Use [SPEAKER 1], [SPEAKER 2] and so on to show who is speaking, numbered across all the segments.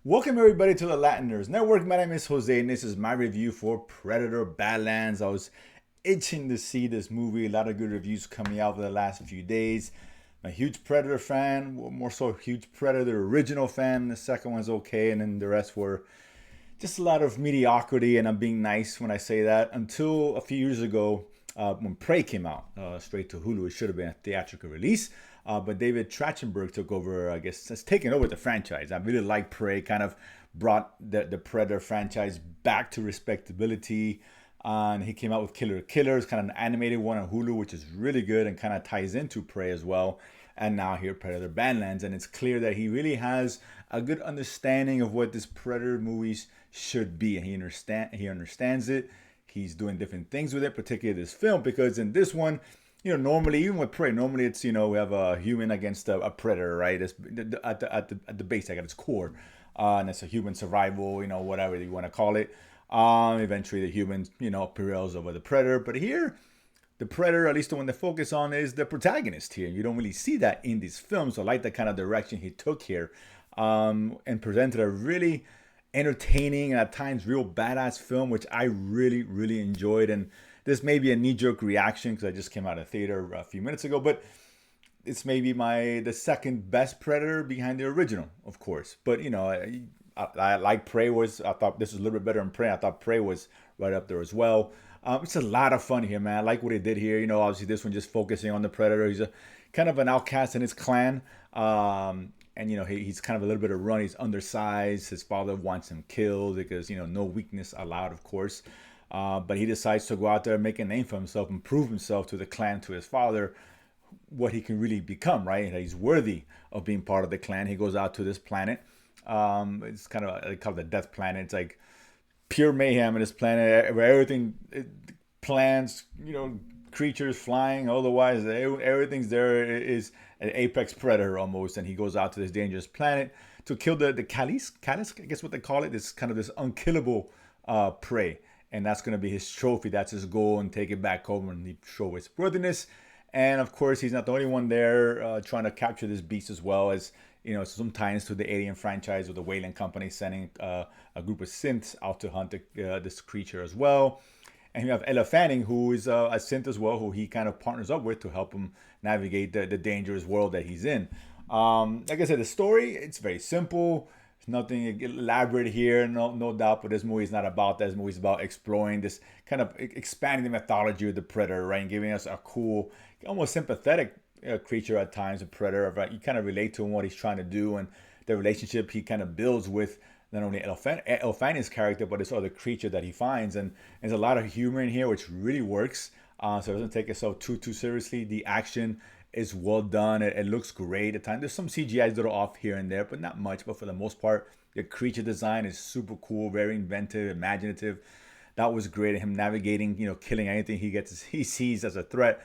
[SPEAKER 1] Welcome everybody to the Latin Nerds Network. My name is Jose and this is my review for Predator Badlands. I was itching to see this movie. A lot of good reviews coming out over the last few days. I'm a huge Predator fan, more so a huge Predator original fan. The second one's okay, and then the rest were just a lot of mediocrity, and I'm being nice when I say that. Until a few years ago, when Prey came out straight to Hulu, it should have been a theatrical release. But David Trachtenberg took over, I guess, has taken over the franchise. I really like Prey, kind of brought the Predator franchise back to respectability. And he came out with Killer Killers, kind of an animated one on Hulu, which is really good and kind of ties into Prey as well. And now here, Predator Badlands. And it's clear that he really has a good understanding of what this Predator movies should be. And he understands it. He's doing different things with it, particularly this film, because in this one, normally, even with Prey, normally it's, we have a human against a predator, right? It's at the base, like at its core. And it's a human survival, whatever you want to call it. Eventually the human, prevails over the predator. But here, the predator, at least the one they focus on, is the protagonist here. You don't really see that in these films. So I like the kind of direction he took here, and presented a really entertaining and at times real badass film, which I really, really enjoyed. And this may be a knee-jerk reaction because I just came out of theater a few minutes ago, but it's maybe the second best Predator behind the original, of course. But I like Prey was. I thought this was a little bit better than Prey. I thought Prey was right up there as well. It's a lot of fun here, man. I like what he did here. Obviously this one just focusing on the Predator. He's a kind of an outcast in his clan. And he's kind of a little bit of run. He's undersized. His father wants him killed because no weakness allowed, of course. But he decides to go out there and make a name for himself and prove himself to the clan, to his father, what he can really become, right? That he's worthy of being part of the clan. He goes out to this planet. It's kind of, they call it the death planet. It's like pure mayhem in this planet where everything, plants, creatures flying, otherwise everything's there is an apex predator almost. And he goes out to this dangerous planet to kill the Calice, I guess what they call it. This kind of this unkillable prey. And that's going to be his trophy. That's his goal, and take it back home and show his worthiness. And of course, he's not the only one there trying to capture this beast, as well as, some ties to the Alien franchise with the Wayland Company sending a group of synths out to hunt this creature as well. And you have Ella Fanning, who is a synth as well, who he kind of partners up with to help him navigate the dangerous world that he's in. Like I said, the story, it's very simple. Nothing elaborate here, no doubt, but this movie is not about that. This movie is about exploring this, kind of expanding the mythology of the Predator, right? And giving us a cool, almost sympathetic creature at times, a Predator. Right? You kind of relate to him, what he's trying to do, and the relationship he kind of builds with not only Elle Fanning's character, but this other creature that he finds. And there's a lot of humor in here, which really works. So it doesn't take itself too seriously. The action is well done. It looks great at times. There's some CGI that are off here and there, but not much. But for the most part, the creature design is super cool, very inventive, imaginative. That was great. Him navigating, killing anything he sees as a threat.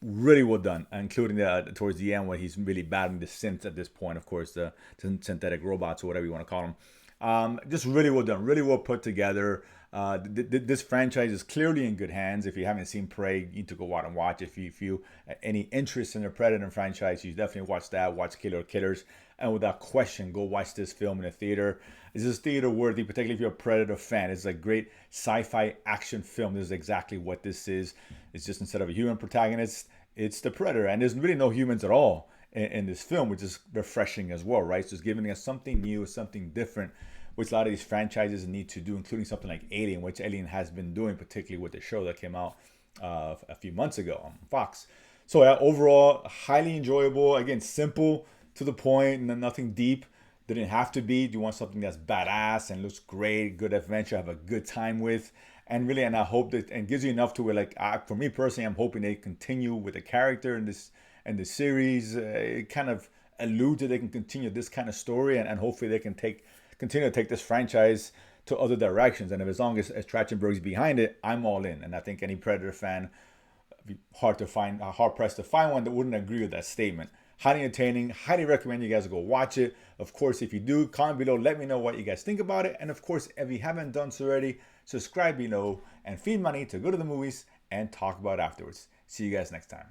[SPEAKER 1] Really well done, including towards the end when he's really battling the synths at this point. Of course, the synthetic robots or whatever you want to call them. Just really well done, really well put together. This franchise is clearly in good hands. If you haven't seen Prey, you need to go out and watch it. If you feel any interest in the Predator franchise, you definitely watch that. Watch Killer Killers. And without question, go watch this film in the theater. This is theater worthy, particularly if you're a Predator fan. It's a great sci-fi action film. This is exactly what this is. It's just, instead of a human protagonist, it's the Predator. And there's really no humans at all in this film, which is refreshing as well, right? So it's giving us something new, something different, which a lot of these franchises need to do, including something like Alien, which Alien has been doing, particularly with the show that came out a few months ago on Fox. So yeah, overall, highly enjoyable. Again, simple, to the point, and nothing deep. Didn't have to be. You want something that's badass and looks great, good adventure, have a good time with. And really, and I hope that, and gives you enough to where, like, for me personally, I'm hoping they continue with the character in this series. It kind of alludes that they can continue this kind of story, and hopefully they can continue to take this franchise to other directions. And if, as long as Trachtenberg's behind it, I'm all in. And I think any Predator fan, be hard pressed to find one that wouldn't agree with that statement. Highly entertaining. Highly recommend you guys go watch it. Of course, if you do, comment below. Let me know what you guys think about it. And of course, if you haven't done so already, subscribe below and feed money to go to the movies and talk about it afterwards. See you guys next time.